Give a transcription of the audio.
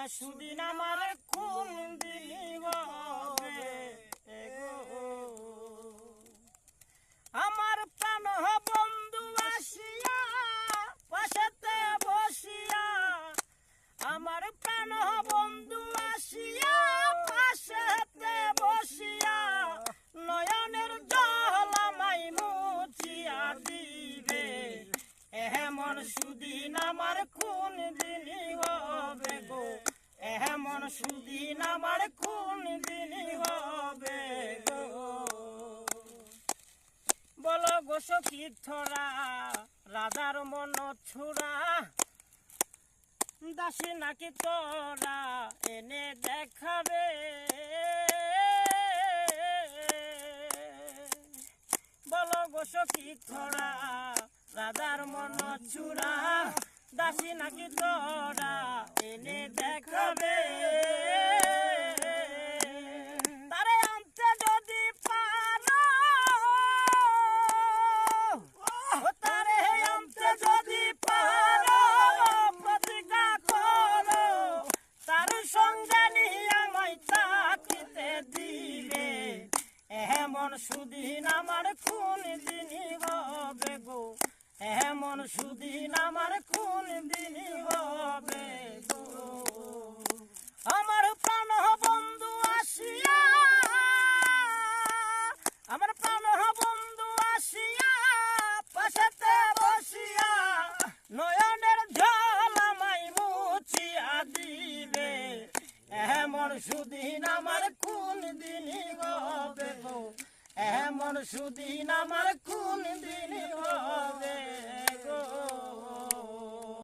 সুদিন আমার কোন দিন হবে গো। আমার প্রাণ বন্ধু আসিয়া পাশেতে বসিয়া, আমার প্রাণ বন্ধু আসিয়া পাশেতে বসিয়া, নয়নের জল আমায় মুছিয়া দিবে। এমন সুদিন আমার কোন দিন হবে গো, এমন সুদিন আমার কোন দিন হবে গো। বলো গো সখী থরা রাজার মন ছোড়া, দাসী নাকি তোরা এনে দেখাবে। বলো গো সখী থরা রাজার মন চূড়া, দাসী নাকি তোরা এনে দেখাবে। তারে আনতে যদি পারো, তারে আনতে যদি পারো, প্রতিজ্ঞা করো তার সঙ্গে নিয়ে আমায় থাকিতে দিবে। এমন সুদিন আমার কোন দিন হবে গো, এমন সুদিন আমার কোন দিন হবে গো। আমার প্রাণ বন্ধু আসিয়া, আমার প্রাণ বন্ধু আসিয়া পাশেতে বসিয়া, নয়নের জল আমায় মুছিয়া দিবে। এমন সুদিন আমার কোন দিন হবে গো, এমন সুদিন আমার কোন দিন